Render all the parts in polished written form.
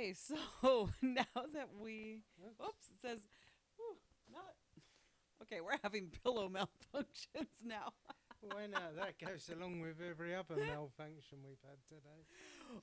Okay, so now that oops, it says, whew, not, okay, we're having pillow malfunctions now. Why not? That goes along with every other malfunction we've had today.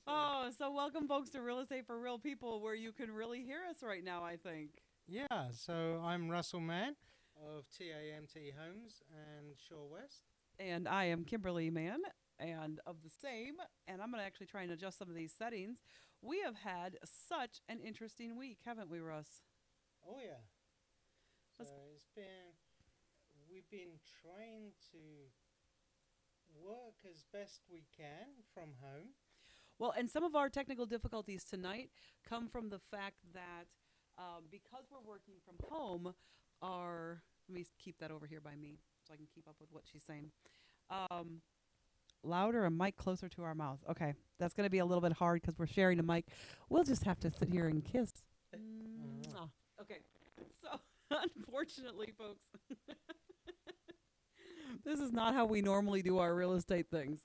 So, So welcome, folks, to Real Estate for Real People, where you can really hear us right now, I think. yeah, so I'm Russell Mann of TAMT Homes and Shore West. And I am Kimberly Mann, and of the same, and I'm going to actually try and adjust some of these settings. We have had such an interesting week, haven't we, Russ? Oh, yeah. So Let's, we've been trying to work as best we can from home. well, and some of our technical difficulties tonight come from the fact that because we're working from home, let me keep that over here by me so I can keep up with what she's saying. Um, Louder and mic closer to our mouth. Okay, that's going to be a little bit hard because we're sharing a mic. We'll just have to sit here and kiss. Mwah. Okay, so unfortunately, folks, this is not how we normally do our real estate things.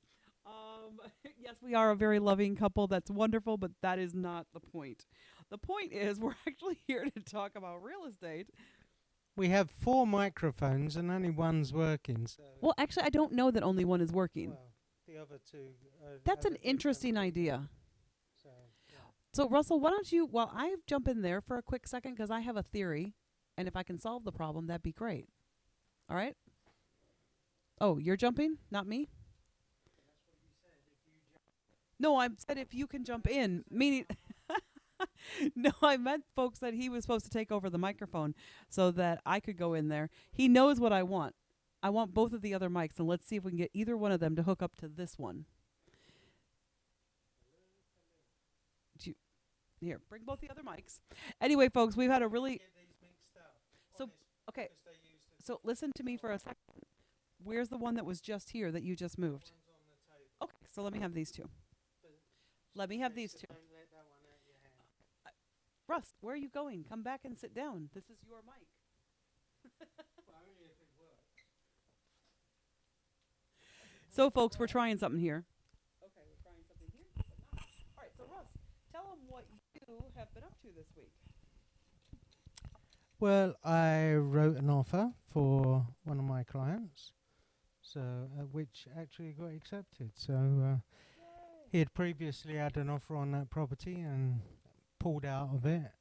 Yes, we are a very loving couple. That's wonderful, but that is not the point. The point is we're actually here to talk about real estate. We have 4 microphones and only one's working. So Well, actually, I don't know that only one is working. well, the other 2. That's are an the interesting different people. idea. So, yeah. So, Russell, why don't you, while I jump in there for a quick second, because I have a theory, and if I can solve the problem, that'd be great. All right? Oh, you're jumping, not me? No, I said if you can jump in, meaning, no, I meant, folks, that he was supposed to take over the microphone so that I could go in there. He knows what I want. I want both of the other mics, and let's see if we can get either one of them to hook up to this one. Here, bring both the other mics. Anyway, folks, we've had a really so okay. So listen to me for a second. Where's the one that was just here that you just moved? Okay, so let me have these two. Let me have these two. Russ, where are you going? Come back and sit down. This is your mic. So, folks, we're trying something here. Okay, we're trying something here, but not. All right, so Russ, tell them what you have been up to this week. Well, I wrote an offer for one of my clients, so which actually got accepted. So he had previously had an offer on that property and pulled out of it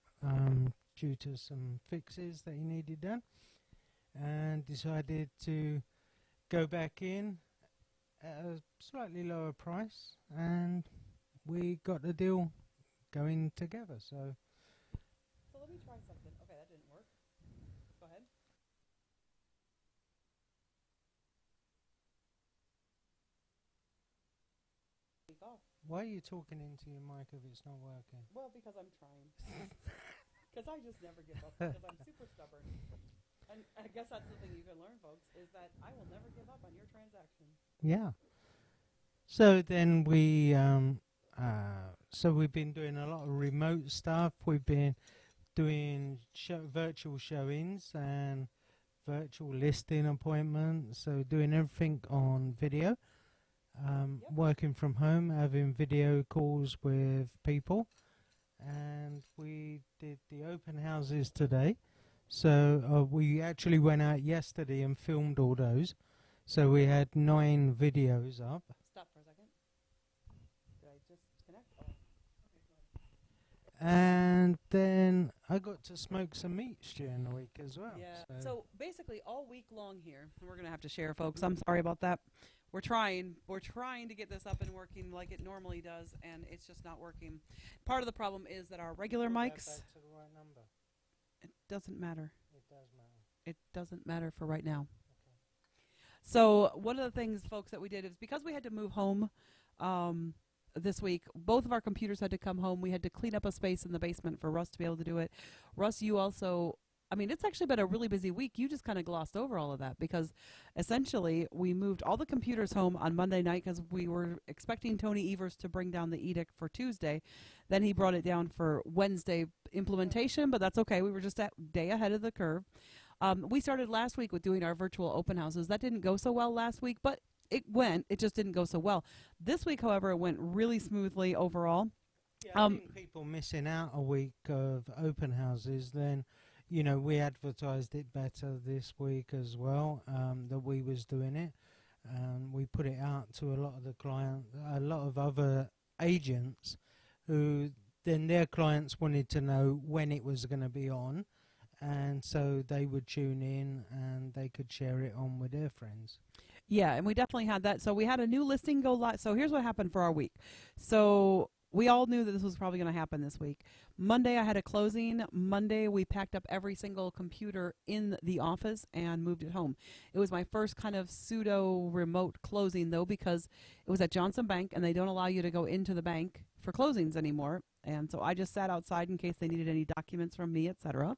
due to some fixes that he needed done, and decided to go back in at a slightly lower price, and we got the deal going together. So let me try something. Okay, that didn't work. Go ahead. Speak off. why are you talking into your mic if it's not working? Well, because I'm trying. Because I just never give up because I'm super stubborn. And I guess that's the thing you can learn, folks, is that I will never give up on your transaction. Yeah. So then we've been doing a lot of remote stuff. We've been doing virtual showings and virtual listing appointments. So doing everything on video, working from home, having video calls with people. And we did the open houses today. So we actually went out yesterday and filmed all those. So we had 9 videos up. Stop for a second. Did I just connect? Oh. Okay, And then I got to smoke some meats during the week as well. Yeah. So basically all week long here, we're going to have to share, folks. I'm sorry about that. We're trying to get this up and working like it normally does, and it's just not working. Part of the problem is that our regular mics, back to the right number. it doesn't matter. It does matter. It doesn't matter for right now. Okay. So one of the things, folks, that we did is because we had to move home this week, both of our computers had to come home. We had to clean up a space in the basement for Russ to be able to do it. Russ, you also, I mean, it's actually been a really busy week. You just kind of glossed over all of that because essentially we moved all the computers home on Monday night because we were expecting Tony Evers to bring down the edict for Tuesday. Then he brought it down for Wednesday implementation, but that's okay. We were just a day ahead of the curve. We started last week with doing our virtual open houses. That didn't go so well last week, but it just didn't go so well. This week, however, it went really smoothly overall. Yeah, I think people missing out a week of open houses, then, we advertised it better this week as well, that we was doing it. We put it out to a lot of a lot of other agents who then their clients wanted to know when it was going to be on, and so they would tune in and they could share it on with their friends. Yeah, and we definitely had that. So we had a new listing go live. So here's what happened for our week. So we all knew that this was probably going to happen this week. Monday, I had a closing. Monday, we packed up every single computer in the office and moved it home. It was my first kind of pseudo remote closing, though, because it was at Johnson Bank, and they don't allow you to go into the bank for closings anymore. And so I just sat outside in case they needed any documents from me, etc.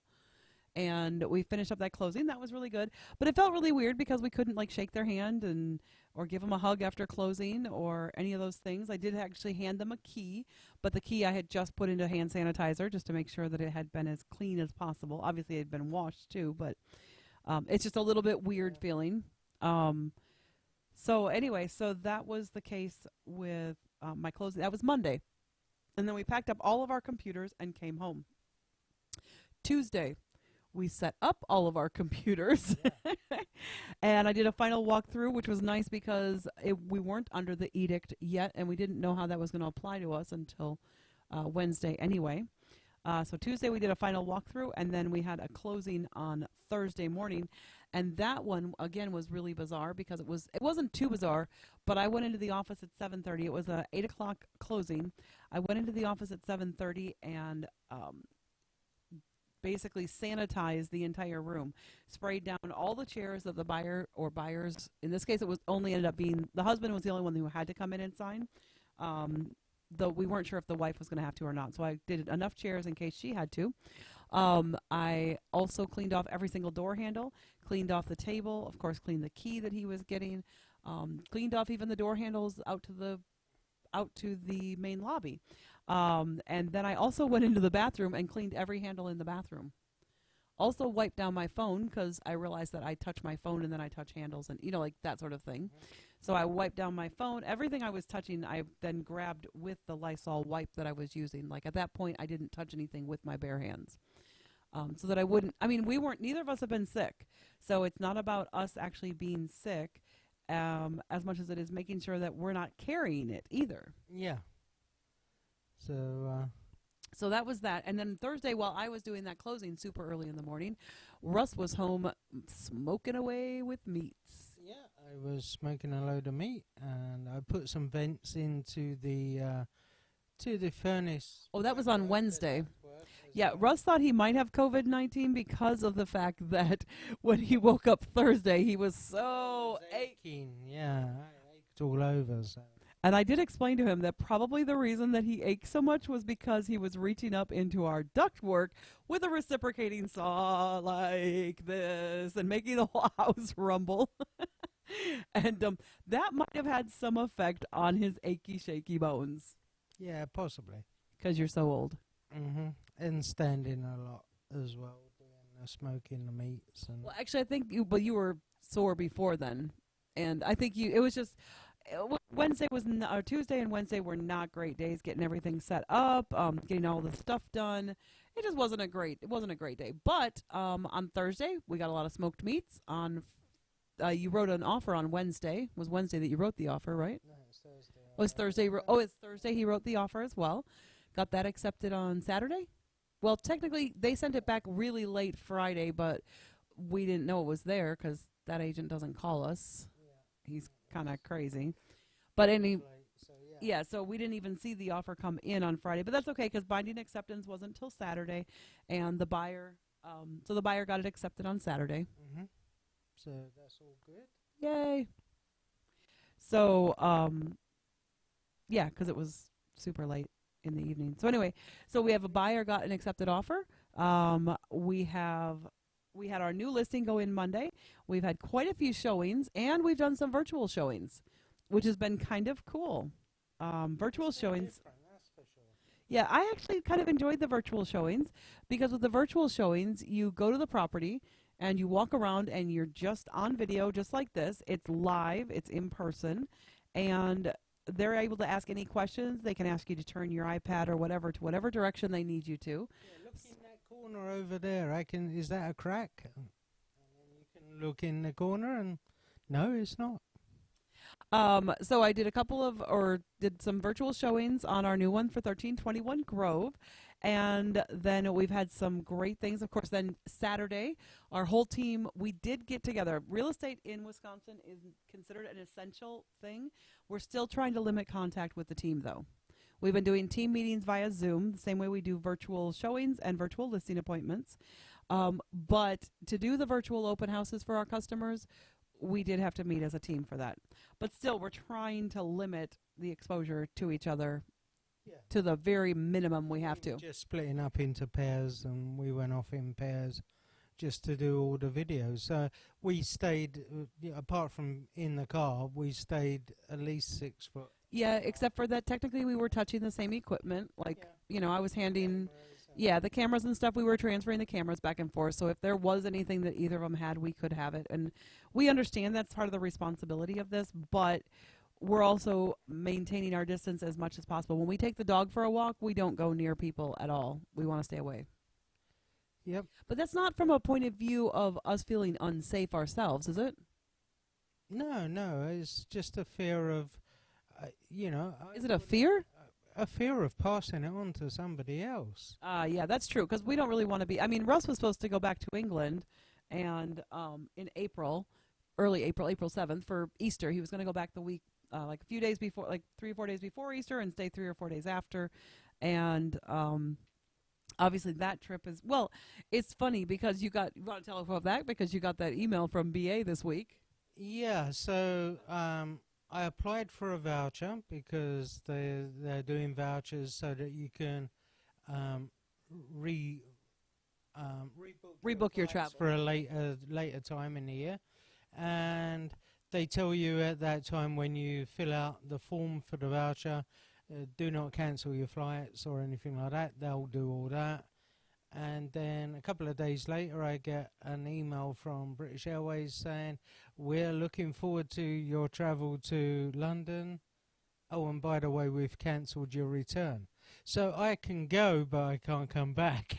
And we finished up that closing. That was really good, but it felt really weird because we couldn't like shake their hand or give them a hug after closing or any of those things. I did actually hand them a key, but the key I had just put into hand sanitizer just to make sure that it had been as clean as possible. Obviously, it had been washed too, but it's just a little bit weird feeling. So anyway, so that was the case with my closing. That was Monday, and then we packed up all of our computers and came home. Tuesday, we set up all of our computers, and I did a final walkthrough, which was nice because we weren't under the edict yet, and we didn't know how that was going to apply to us until Wednesday anyway. So Tuesday we did a final walkthrough, and then we had a closing on Thursday morning, and that one again was really bizarre because it wasn't too bizarre, but I went into the office at 7:30. It was a 8 o'clock closing. I went into the office at 7:30 and basically sanitized the entire room, sprayed down all the chairs of the buyer or buyers. In this case, it was only ended up being the husband was the only one who had to come in and sign. Though we weren't sure if the wife was going to have to or not, so I did enough chairs in case she had to. I also cleaned off every single door handle, cleaned off the table, of course, cleaned the key that he was getting, cleaned off even the door handles out to the main lobby. And then I also went into the bathroom and cleaned every handle in the bathroom. Also wiped down my phone because I realized that I touch my phone and then I touch handles and, like that sort of thing. So I wiped down my phone. Everything I was touching, I then grabbed with the Lysol wipe that I was using. Like at that point, I didn't touch anything with my bare hands. So that I wouldn't, neither of us have been sick. So it's not about us actually being sick as much as it is making sure that we're not carrying it either. Yeah. So that was that. And then Thursday, while I was doing that closing super early in the morning, Russ was home smoking away with meats. Yeah, I was smoking a load of meat, and I put some vents into the furnace. Oh, that was on Wednesday. Yeah, Russ thought he might have COVID-19 because of the fact that when he woke up Thursday, he was so aching. Yeah, I ached all over. So. And I did explain to him that probably the reason that he ached so much was because he was reaching up into our ductwork with a reciprocating saw like this and making the whole house rumble. And that might have had some effect on his achy, shaky bones. Yeah, possibly. Because you're so old. Mm-hmm. And standing a lot as well, doing the smoking the meats. And well, actually, I think you were sore before then. And I think it was just... Tuesday and Wednesday were not great days getting everything set up, getting all the stuff done. It just wasn't a great day. But on Thursday we got a lot of smoked meats. You wrote an offer on Wednesday. It was Wednesday that you wrote the offer, right? No, it's Thursday. It's Thursday. It's Thursday he wrote the offer as well. Got that accepted on Saturday. Well, technically they sent it back really late Friday, but we didn't know it was there because that agent doesn't call us. Yeah. He's kind of crazy. But so we didn't even see the offer come in on Friday. But that's okay because binding acceptance wasn't until Saturday, and the buyer got it accepted on Saturday. Mm-hmm. So that's all good. Yay! So because it was super late in the evening. So anyway, so we have a buyer got an accepted offer. We had our new listing go in Monday. We've had quite a few showings, and we've done some virtual showings, which has been kind of cool. Virtual showings. Yeah, I actually kind of enjoyed the virtual showings because with the virtual showings, you go to the property and you walk around and you're just on video, just like this. It's live, it's in person, and they're able to ask any questions. They can ask you to turn your iPad or whatever to whatever direction they need you to. Yeah, look in that corner over there. Is that a crack? And then you can look in the corner and no, it's not. So I did did some virtual showings on our new one for 1321 Grove. And then we've had some great things. Of course, then Saturday, our whole team, we did get together. Real estate in Wisconsin is considered an essential thing. We're still trying to limit contact with the team, though. We've been doing team meetings via Zoom, the same way we do virtual showings and virtual listing appointments. But to do the virtual open houses for our customers, we did have to meet as a team for that. But still, we're trying to limit the exposure to each other to the very minimum we have to. Just splitting up into pairs, and we went off in pairs just to do all the videos. So we stayed, apart from in the car, we stayed at least 6 foot. Yeah, except for that technically we were touching the same equipment. Like, I was handing, the cameras and stuff. We were transferring the cameras back and forth. So if there was anything that either of them had, we could have it. And we understand that's part of the responsibility of this, but we're also maintaining our distance as much as possible. When we take the dog for a walk, we don't go near people at all. We want to stay away. Yep. But that's not from a point of view of us feeling unsafe ourselves, is it? No. It's just a fear of, Is it a fear? A fear of passing it on to somebody else. Yeah, that's true, because we don't really want to be. I mean, Russ was supposed to go back to England, and in April, early April, April 7th, for Easter. He was going to go back the week, like a few days before, like 3 or 4 days before Easter, and stay 3 or 4 days after. And obviously that trip is, well, it's funny because you want to tell us about that, because you got that email from BA this week. Yeah, so I applied for a voucher because they're doing vouchers so that you can rebook your travel for a later time in the year. And they tell you at that time, when you fill out the form for the voucher, do not cancel your flights or anything like that. They'll do all that. And then a couple of days later, I get an email from British Airways saying, we're looking forward to your travel to London. Oh, and by the way, we've cancelled your return. So I can go, but I can't come back.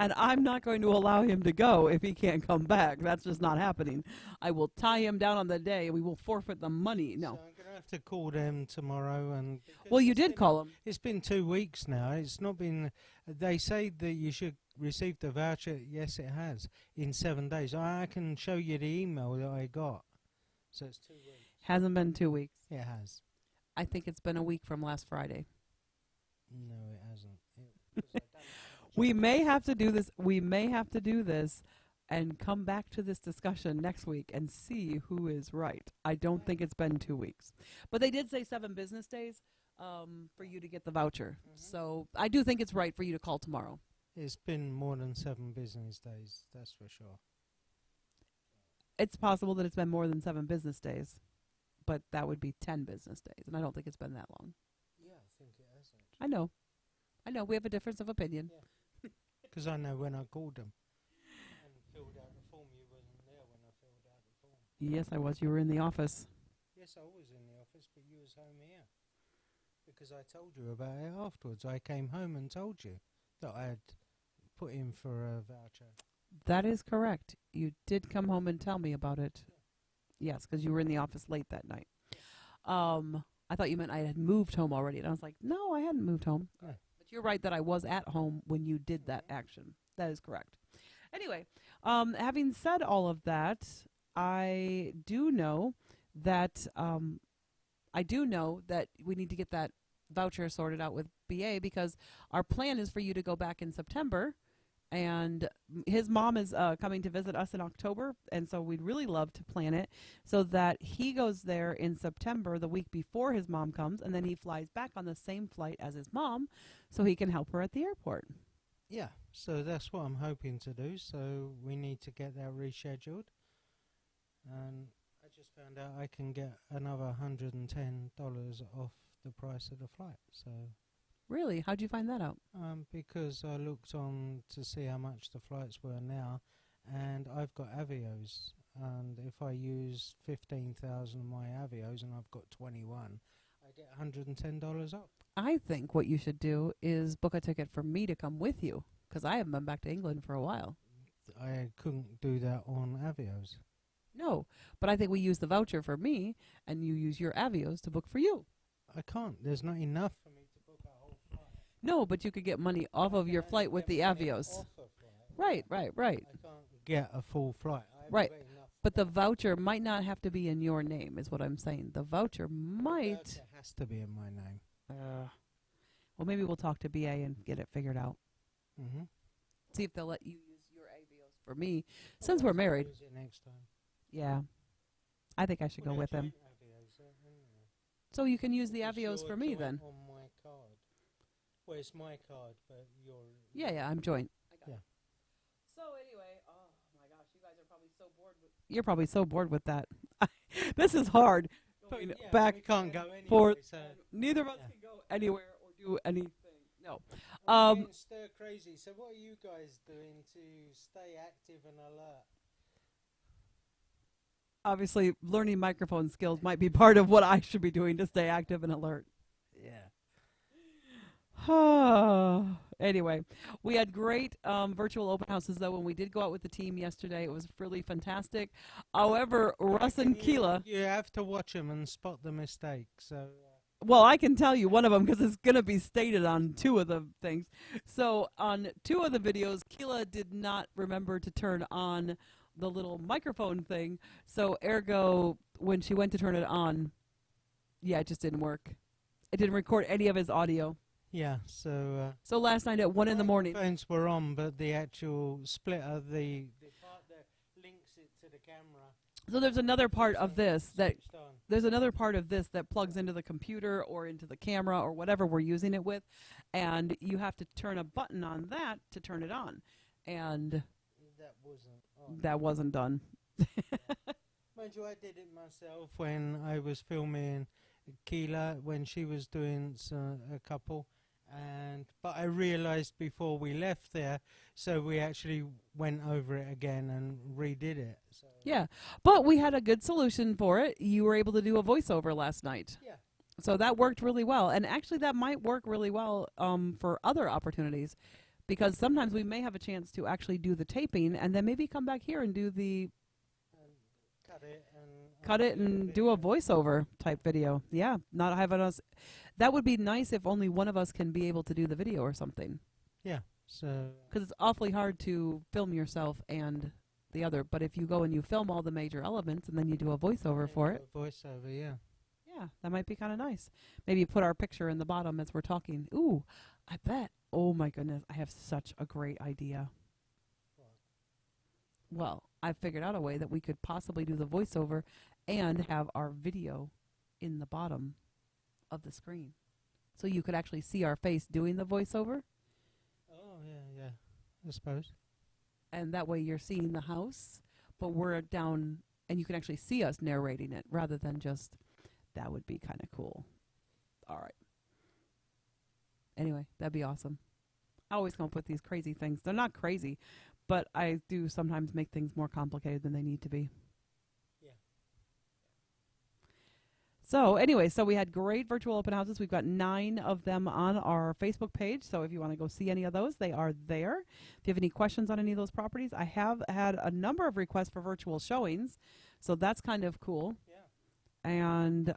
And I'm not going to allow him to go if he can't come back. That's just not happening. I will tie him down on the day. We will forfeit the money. No. So I'm going to have to call them tomorrow. And well, you did call them. It's been 2 weeks now. It's not been. They say that you should receive the voucher. Yes, it has. In 7 days. I can show you the email that I got. So it's 2 weeks. Hasn't been 2 weeks. It has. I think it's been a week from last Friday. No, it hasn't. We may have to do this. We may have to do this and come back to this discussion next week and see who is right. I don't think it's been 2 weeks. But they did say 7 business days for you to get the voucher. So I do think it's right for you to call tomorrow. It's been more than 7 business days, that's for sure. It's possible that it's been more than 7 business days, but that would be 10 business days, and I don't think it's been that long. Yeah, I think it has. I know. We have a difference of opinion. Yeah. Because I know when I called them and filled out the form, you wasn't there when I filled out the form. Yes, I was. You were in the office. Yes, I was in the office, but you was home here. Because I told you about it afterwards. I came home and told you that I had put in for a voucher. That is correct. You did come home and tell me about it. Yeah. Yes, because you were in the office late that night. I thought you meant I had moved home already. And I was like, no, I hadn't moved home. No. You're right that I was at home when you did that action. That is correct. Anyway, having said all of that, I do know that we need to get that voucher sorted out with BA, because our plan is for you to go back in September, and his mom is coming to visit us in October, and so we'd really love to plan it so that he goes there in September, the week before his mom comes, and then he flies back on the same flight as his mom so he can help her at the airport. Yeah, so that's what I'm hoping to do. So we need to get that rescheduled. And I just found out I can get another $110 off the price of the flight. So really? How'd you find that out? Because I looked on to see how much the flights were now, and I've got Avios, and if I use 15,000 of my Avios and I've got 21, I get $110 off. I think what you should do is book a ticket for me to come with you, because I haven't been back to England for a while. I couldn't do that on Avios. No, but I think we use the voucher for me, and you use your Avios to book for you. I can't. There's not enough for me to book a whole flight. No, but you could get money off of your flight with the Avios. Right. I can't get a full flight. Right. But the voucher might not have to be in your name, is what I'm saying. The voucher might. It has to be in my name. Well, maybe we'll talk to BA and get it figured out. Mm-hmm. See if they'll let you use your Avios for me, since we're married. Use it next time. Yeah. I think I should go with him. So you can use the Avios for me then. On my card. Well, it's my card, but you're. Yeah, I'm joint. Yeah. So anyway, oh my gosh, you guys are probably so bored with. You're probably so bored with that. This is hard. Going back, we can't go anywhere. forth. So Neither of us can go anywhere or do anything. No. I'm getting stir crazy. So what are you guys doing to stay active and alert? Obviously, learning microphone skills might be part of what I should be doing to stay active and alert. Yeah. Anyway, we had great virtual open houses, though, when we did go out with the team yesterday. It was really fantastic. However, Russ and Keela... You have to watch them and spot the mistakes. So, well, I can tell you one of them because it's going to be stated on two of the things. So on two of the videos, Keela did not remember to turn on the little microphone thing. So ergo, when she went to turn it on, yeah, it just didn't work. It didn't record any of his audio. yeah, so... So last night at 1 in the morning... Phones were on, but the actual splitter, the part that links it to the camera... So there's another part of this that... switched on. There's another part of this that plugs into the computer or into the camera or whatever we're using it with, and you have to turn a button on that to turn it on. And That wasn't on. that wasn't done. Mind you, I did it myself when I was filming Keela when she was doing a couple, but I realised before we left there, so we actually went over it again and redid it. So Yeah, but we had a good solution for it. You were able to do a voiceover last night. Yeah. So that worked really well. And actually that might work really well for other opportunities, because sometimes we may have a chance to actually do the taping and then maybe come back here and do the cut it and do a voiceover type video. Yeah, not having us. That would be nice if only one of us can be able to do the video or something. Yeah. So Because it's awfully hard to film yourself and the other. But if you go and you film all the major elements and then you do a voiceover for it. Voiceover, yeah. Yeah, that might be kind of nice. Maybe put our picture in the bottom as we're talking. Ooh, I bet. Oh my goodness, I have such a great idea. Well, I figured out a way that we could possibly do the voiceover and have our video in the bottom of the screen. So you could actually see our face doing the voiceover. Oh, yeah, I suppose. And that way you're seeing the house, but we're down and you can actually see us narrating it rather than just, that would be kind of cool. All right. Anyway, that'd be awesome. I always come up with these crazy things. They're not crazy, but I do sometimes make things more complicated than they need to be. Yeah. So anyway, so we had great virtual open houses. We've got 9 of them on our Facebook page. So if you want to go see any of those, they are there. If you have any questions on any of those properties, I have had a number of requests for virtual showings. So that's kind of cool. Yeah. And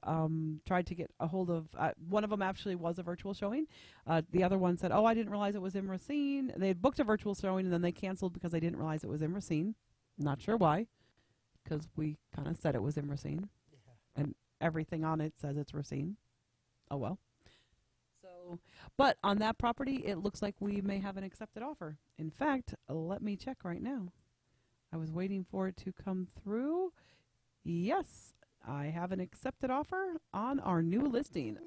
tried to get a hold of, one of them actually was a virtual showing. The other one said, oh, I didn't realize it was in Racine. They had booked a virtual showing and then they canceled because they didn't realize it was in Racine. Not sure why, because we kind of said it was in Racine. Yeah. And everything on it says it's Racine. Oh, well. So, but on that property, it looks like we may have an accepted offer. In fact, let me check right now. I was waiting for it to come through. Yes. I have an accepted offer on our new listing.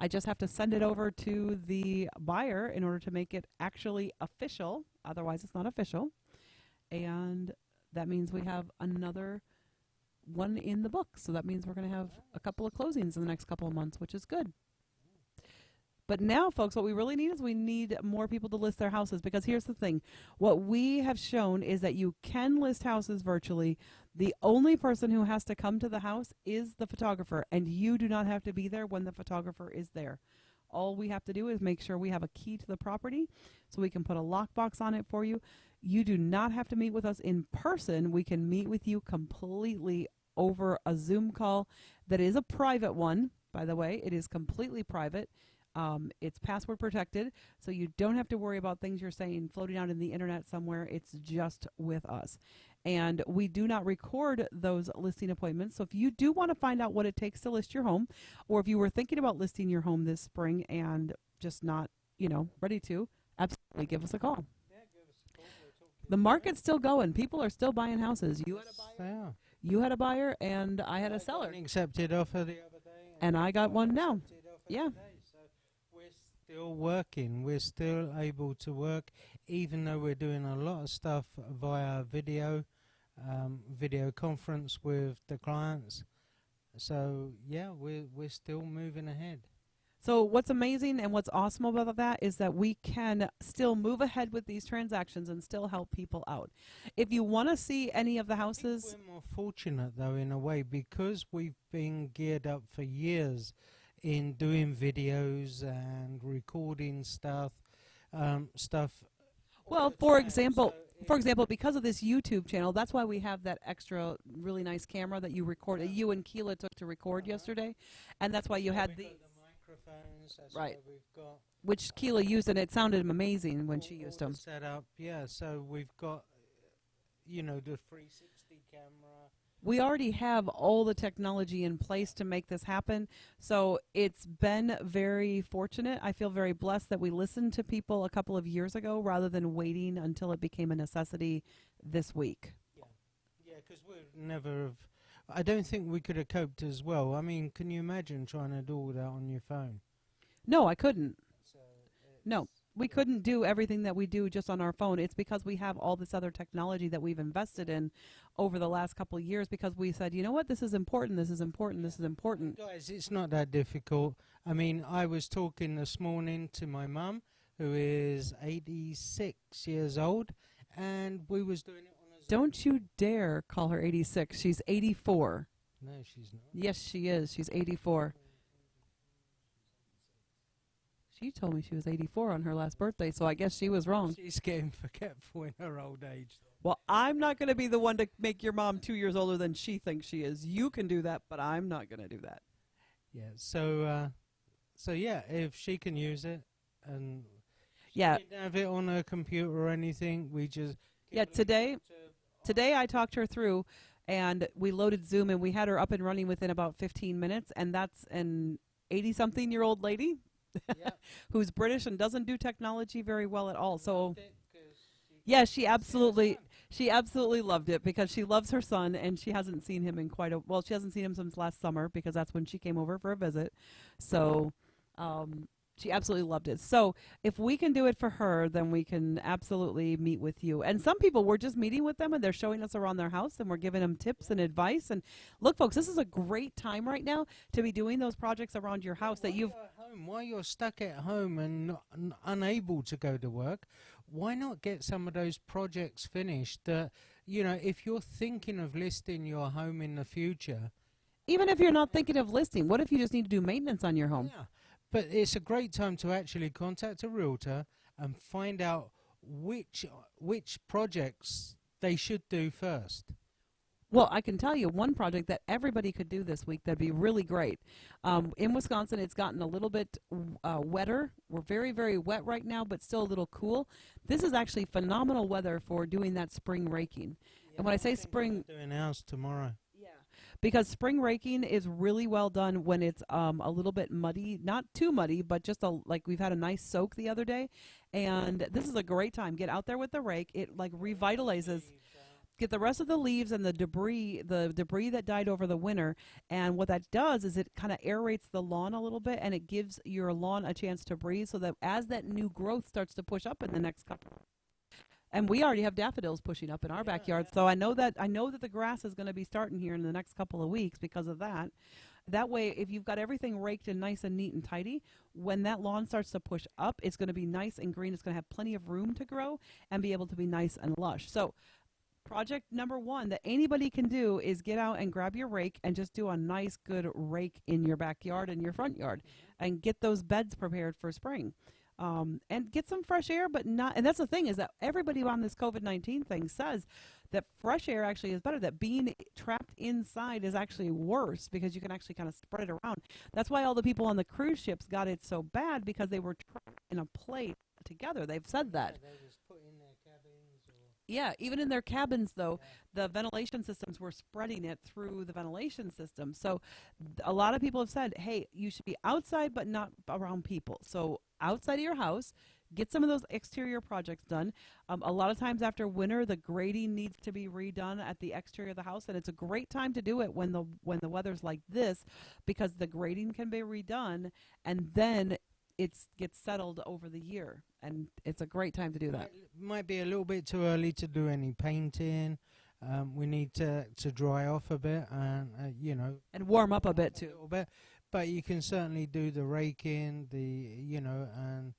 I just have to send it over to the buyer in order to make it actually official. Otherwise, it's not official. And that means we have another one in the book. So that means we're going to have a couple of closings in the next couple of months, which is good. But now, folks, what we really need is we need more people to list their houses, because here's the thing. What we have shown is that you can list houses virtually. The only person who has to come to the house is the photographer, and you do not have to be there when the photographer is there. All we have to do is make sure we have a key to the property so we can put a lockbox on it for you. You do not have to meet with us in person. We can meet with you completely over a Zoom call that is a private one, by the way. It is completely private. It's password protected, so you don't have to worry about things you're saying floating out in the internet somewhere. It's just with us. And we do not record those listing appointments. So if you do want to find out what it takes to list your home, or if you were thinking about listing your home this spring and just not, ready to, absolutely give us a call. Yeah, give us a call. The market's still going. People are still buying houses. You had a buyer. They are. You had a buyer, and I had a got seller. an accepted offer the other day. And I got one now. Accepted offer Yeah. today. So we're still working. We're still able to work, even though we're doing a lot of stuff via video conference with the clients. So yeah, we're still moving ahead. So what's amazing and what's awesome about that is that we can still move ahead with these transactions and still help people out. If you want to see any of the houses, We're more fortunate though in a way because we've been geared up for years in doing videos and recording stuff. well, for example, because of this YouTube channel, that's why we have that extra really nice camera that you recorded. You and Keela took to record yesterday, and that's why you had the microphones. That's Right. why we've got which Keela used, and it sounded amazing when she used them. set up. Yeah, so we've got the 360 camera. We already have all the technology in place to make this happen. So it's been very fortunate. I feel very blessed that we listened to people a couple of years ago rather than waiting until it became a necessity this week. Yeah, because we never have. I don't think we could have coped as well. I mean, can you imagine trying to do all that on your phone? No, I couldn't. So No, we couldn't do everything that we do just on our phone. It's because we have all this other technology that we've invested in over the last couple of years because we said, you know what, this is important, this is important, this is important. Guys, it's not that difficult. I mean, I was talking this morning to my mum, who is 86 years old, and we was doing it on a Zoom. Don't you dare call her 86. She's 84. No, she's not. Yes, she is. She's 84. She told me she was 84 on her last birthday, so I guess she was wrong. She's getting forgetful in her old age. Well, I'm not going to be the one to make your mom 2 years older than she thinks she is. You can do that, but I'm not going to do that. Yeah, so yeah, if she can use it and she Yeah. didn't have it on her computer or anything, we just Yeah, today I talked her through, and we loaded Zoom, and we had her up and running within about 15 minutes, and that's an 80-something-year-old lady yeah. who's British and doesn't do technology very well at all. So, Loved it 'cause yeah, she she absolutely loved it because she loves her son, and she hasn't seen him in she hasn't seen him since last summer because that's when she came over for a visit. So, she absolutely loved it. So if we can do it for her, then we can absolutely meet with you. And some people, we're just meeting with them and they're showing us around their house and we're giving them tips and advice. And look, folks, this is a great time right now to be doing those projects around your house that you've... While you're stuck at home and unable to go to work, why not get some of those projects finished that, if you're thinking of listing your home in the future... Even if you're not thinking of listing, what if you just need to do maintenance on your home? Yeah. But it's a great time to actually contact a realtor and find out which projects they should do first. Well, I can tell you one project that everybody could do this week that'd be really great. In Wisconsin, it's gotten a little bit wetter. We're very, very wet right now, but still a little cool. This is actually phenomenal weather for doing that spring raking. Yeah, and when I say spring... We're doing ours tomorrow. Because spring raking is really well done when it's a little bit muddy, not too muddy, but just like we've had a nice soak the other day. And this is a great time. Get out there with the rake. It like revitalizes. Get the rest of the leaves and the debris that died over the winter. And what that does is it kind of aerates the lawn a little bit and it gives your lawn a chance to breathe so that as that new growth starts to push up in the next couple. And we already have daffodils pushing up in our backyard, so I know that the grass is going to be starting here in the next couple of weeks because of that. That way, if you've got everything raked and nice and neat and tidy, when that lawn starts to push up, it's going to be nice and green. It's going to have plenty of room to grow and be able to be nice and lush. So Project number one that anybody can do is get out and grab your rake and just do a nice, good rake in your backyard and your front yard and get those beds prepared for spring. And get some fresh air, but not. And that's the thing is that everybody on this COVID-19 thing says that fresh air actually is better, that being trapped inside is actually worse because you can actually kind of spread it around. That's why all the people on the cruise ships got it so bad because they were trapped in a place together. They've said that. Yeah, they was put in their cabins or Yeah, even in their cabins, though, the ventilation systems were spreading it through the ventilation system. So a lot of people have said, hey, you should be outside but not around people. So outside of your house, get some of those exterior projects done. A lot of times after winter, the grading needs to be redone at the exterior of the house, and it's a great time to do it when the weather's like this because the grading can be redone, and then it gets settled over the year, and it's a great time to do that. Might be a little bit too early to do any painting. We need to dry off a bit and And warm up a bit a too. little bit, but you can certainly do the raking, and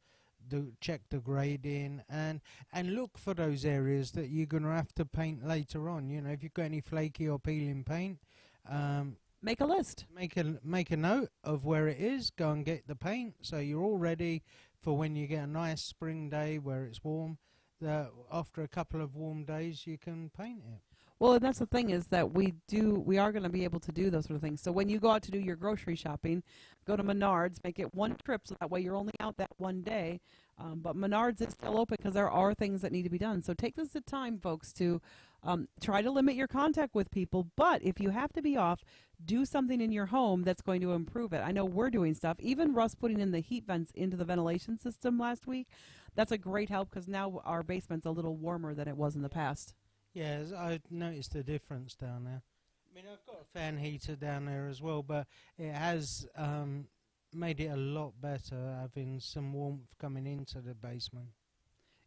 check the grading and look for those areas that you're going to have to paint later on. If you've got any flaky or peeling paint, Make a list. make a note of where it is. Go and get the paint so you're all ready for when you get a nice spring day where it's warm. That after a couple of warm days you can paint it. Well, and that's the thing is that we are going to be able to do those sort of things. So when you go out to do your grocery shopping, go to Menards, make it one trip so that way you're only out that one day. But Menards is still open because there are things that need to be done. So take this time, folks, to try to limit your contact with people. But if you have to be off, do something in your home that's going to improve it. I know we're doing stuff. Even Russ putting in the heat vents into the ventilation system last week, that's a great help because now our basement's a little warmer than it was in the past. Yeah, I've noticed a difference down there. I mean, I've got a fan heater down there as well, but it has made it a lot better having some warmth coming into the basement.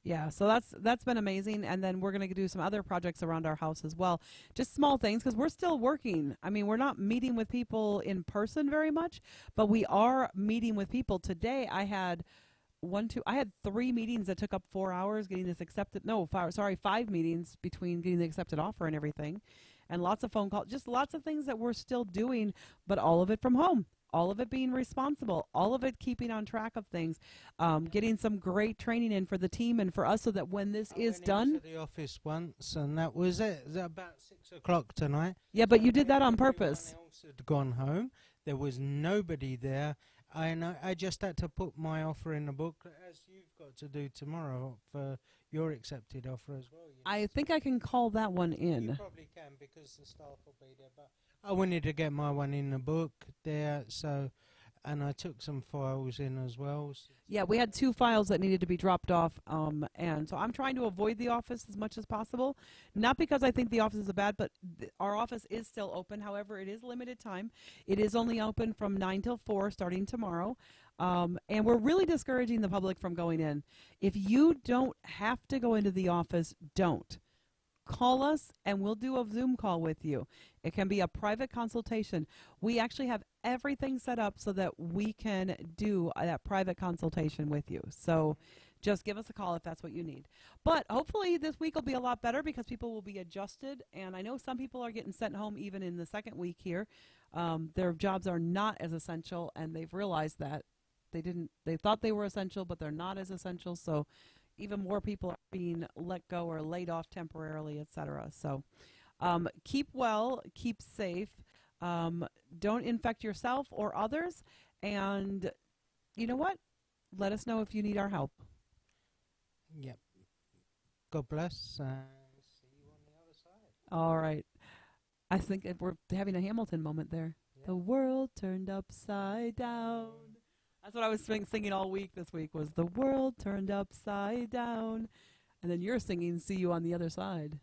Yeah, so that's been amazing, and then we're going to do some other projects around our house as well. Just small things because we're still working. I mean, we're not meeting with people in person very much, but we are meeting with people. Today I had I had 3 meetings that took up 4 hours getting this accepted. No, 5 meetings between getting the accepted offer and everything, and lots of phone calls, just lots of things that we're still doing, but all of it from home. All of it being responsible, all of it keeping on track of things, getting some great training in for the team and for us so that when this is done. I went into the office once, and that was it. It was about 6 o'clock tonight. Yeah, but you did that on purpose. Everyone else had gone home. There was nobody there. And I just had to put my offer in the book, as you've got to do tomorrow for your accepted offer as well. I think I can call that one in. You probably can because the staff will be there. But I wanted to get my one in the book there, and I took some files in as well. Yeah, we had 2 files that needed to be dropped off, and so I'm trying to avoid the office as much as possible. Not because I think the office is bad, but our office is still open. However, it is limited time. It is only open from 9 till 4 starting tomorrow, and we're really discouraging the public from going in. If you don't have to go into the office, don't. Call us and we'll do a Zoom call with you. It can be a private consultation. We actually have everything set up so that we can do that private consultation with you. So just give us a call if that's what you need. But hopefully this week will be a lot better because people will be adjusted. And I know some people are getting sent home even in the second week here. Their jobs are not as essential, and they've realized that. They thought they were essential, but they're not as essential. So even more people are being let go or laid off temporarily, etc. So keep well, keep safe, don't infect yourself or others, and you know what? Let us know if you need our help. Yep. God bless, and see you on the other side. All right. I think we're having a Hamilton moment there. Yeah. The world turned upside down. That's what I was singing all week this week was the world turned upside down. And then you're singing See You on the Other Side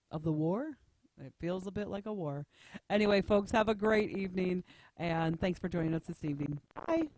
of the war. It feels a bit like a war. Anyway, folks, have a great evening, and thanks for joining us this evening. Bye.